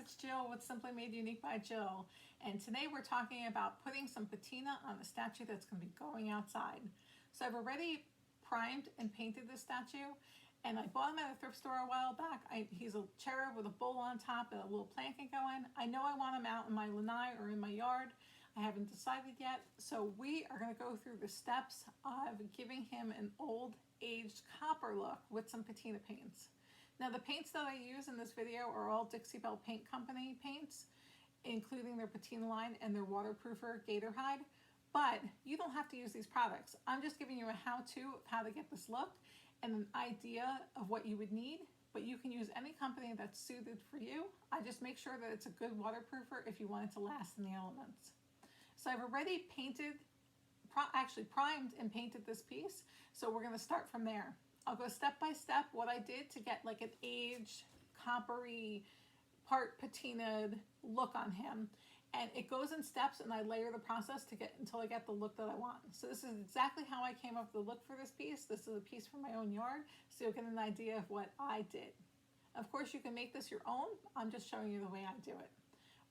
it's Jill with Simply Made Unique by Jill, and today we're talking about putting some patina on the statue that's going to be going outside. So I've already primed and painted this statue, and I bought him at a thrift store a while back. He's a cherub with a bowl on top and a little plant can go in. I know I want him out in my lanai or in my yard. I haven't decided yet, so we are going to go through the steps of giving him an old aged copper look with some patina paints. Now the paints that I use in this video are all Dixie Belle Paint Company paints, including their patina line and their waterproofer Gatorhide, but you don't have to use these products. I'm just giving you a how-to of how to get this look and an idea of what you would need, but you can use any company that's suited for you. I just make sure that it's a good waterproofer if you want it to last in the elements. So I've already painted, actually primed and painted this piece, so we're going to start from there. I'll go step by step what I did to get like an aged, coppery, part patinaed look on him. And it goes in steps, and I layer the process to get until I get the look that I want. So this is exactly how I came up with the look for this piece. This is a piece from my own yard, so you'll get an idea of what I did. Of course, you can make this your own. I'm just showing you the way I do it.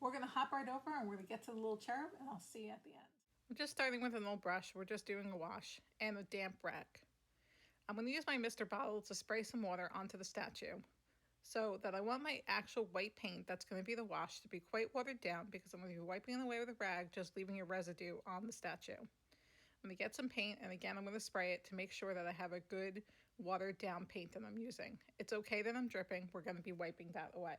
We're going to hop right over and we're going to get to the little cherub, and I'll see you at the end. I'm just starting with an old brush. We're just doing a wash and a damp rag. I'm going to use my Mr. bottle to spray some water onto the statue so that I want my actual white paint that's going to be the wash to be quite watered down, because I'm going to be wiping it away with a rag, just leaving a residue on the statue. I'm going to get some paint, and again I'm going to spray it to make sure that I have a good watered down paint that I'm using. It's okay that I'm dripping. We're going to be wiping that away.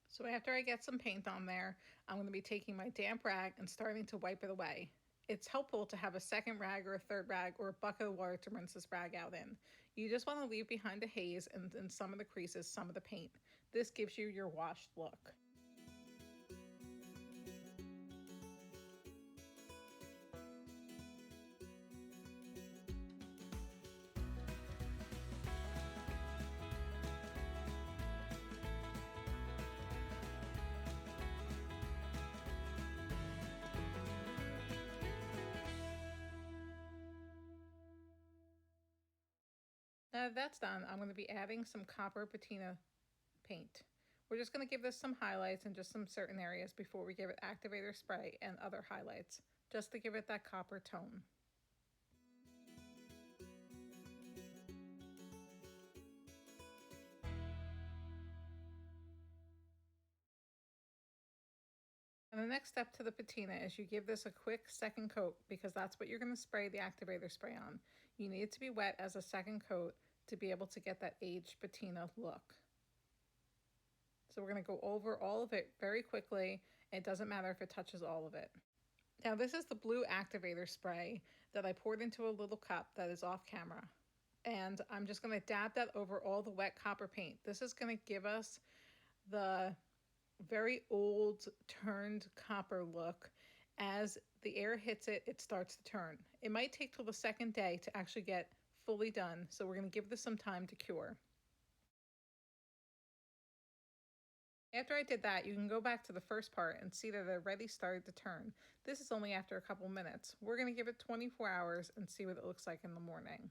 So after I get some paint on there, I'm going to be taking my damp rag and starting to wipe it away. It's helpful to have a second rag or a third rag or a bucket of water to rinse this rag out in. You just want to leave behind the haze and in some of the creases some of the paint. This gives you your washed look. Now that that's done, I'm going to be adding some copper patina paint. We're just going to give this some highlights in just some certain areas before we give it Activator Spray and other highlights, just to give it that copper tone. And the next step to the patina is you give this a quick second coat, because that's what you're going to spray the Activator Spray on. You need it to be wet as a second coat to be able to get that aged patina look. So we're going to go over all of it very quickly. It doesn't matter if it touches all of it. Now this is the blue Activator Spray that I poured into a little cup that is off camera. And I'm just going to dab that over all the wet copper paint. This is going to give us the very old turned copper look. As the air hits it, it starts to turn. It might take till the second day to actually get fully done, so we're going to give this some time to cure. After I did that, you can go back to the first part and see that it already started to turn. This is only after a couple minutes. We're going to give it 24 hours and see what it looks like in the morning.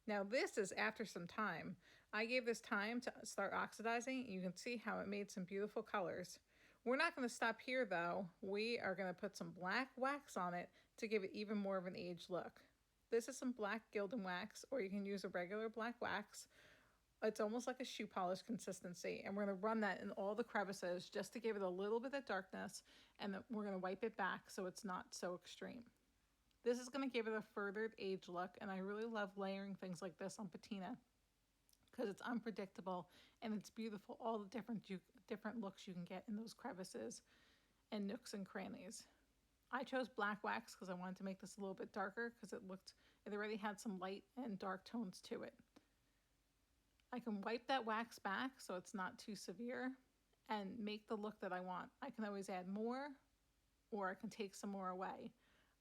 Now this is after some time. I gave this time to start oxidizing. You can see how it made some beautiful colors. We're not going to stop here though. We are going to put some black wax on it to give it even more of an aged look. This is some black Gildan wax, or you can use a regular black wax. It's almost like a shoe polish consistency, and we're going to run that in all the crevices just to give it a little bit of darkness, and then we're going to wipe it back so it's not so extreme. This is going to give it a furthered age look, and I really love layering things like this on patina because it's unpredictable and it's beautiful, all the different looks you can get in those crevices and nooks and crannies. I chose black wax because I wanted to make this a little bit darker, because it already had some light and dark tones to it. I can wipe that wax back so it's not too severe and make the look that I want. I can always add more, or I can take some more away.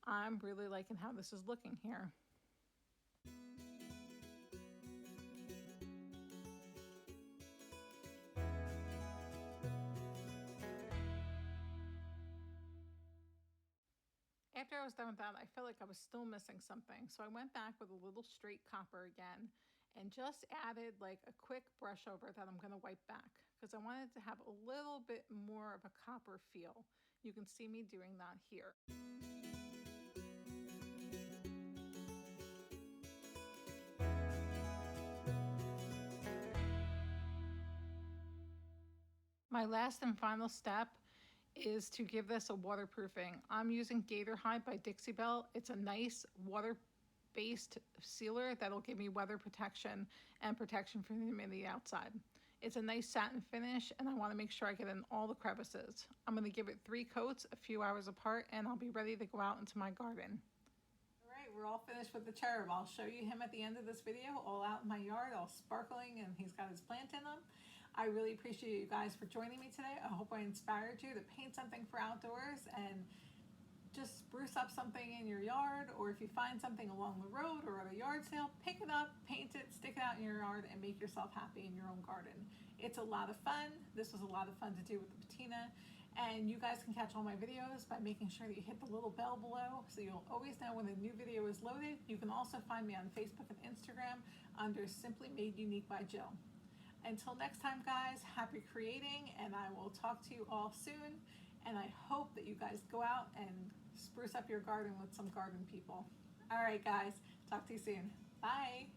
I'm really liking how this is looking here. After I was done with that, I felt like I was still missing something. So I went back with a little straight copper again and just added like a quick brush over that I'm going to wipe back, because I wanted to have a little bit more of a copper feel. You can see me doing that here. My last and final step is to give this a waterproofing. I'm using Gatorhide by Dixie Belle. It's a nice water-based sealer that'll give me weather protection and protection from the humidity outside. It's a nice satin finish, and I want to make sure I get in all the crevices. I'm going to give it 3 coats a few hours apart, and I'll be ready to go out into my garden. All right, we're all finished with the cherub. I'll show you him at the end of this video, all out in my yard, all sparkling, and he's got his plant in him. I really appreciate you guys for joining me today. I hope I inspired you to paint something for outdoors and just spruce up something in your yard, or if you find something along the road or at a yard sale, pick it up, paint it, stick it out in your yard, and make yourself happy in your own garden. It's a lot of fun. This was a lot of fun to do with the patina. And you guys can catch all my videos by making sure that you hit the little bell below so you'll always know when a new video is loaded. You can also find me on Facebook and Instagram under Simply Made Unique by Jill. Until next time, guys, happy creating, and I will talk to you all soon. And I hope that you guys go out and spruce up your garden with some garden people. All right, guys, talk to you soon. Bye.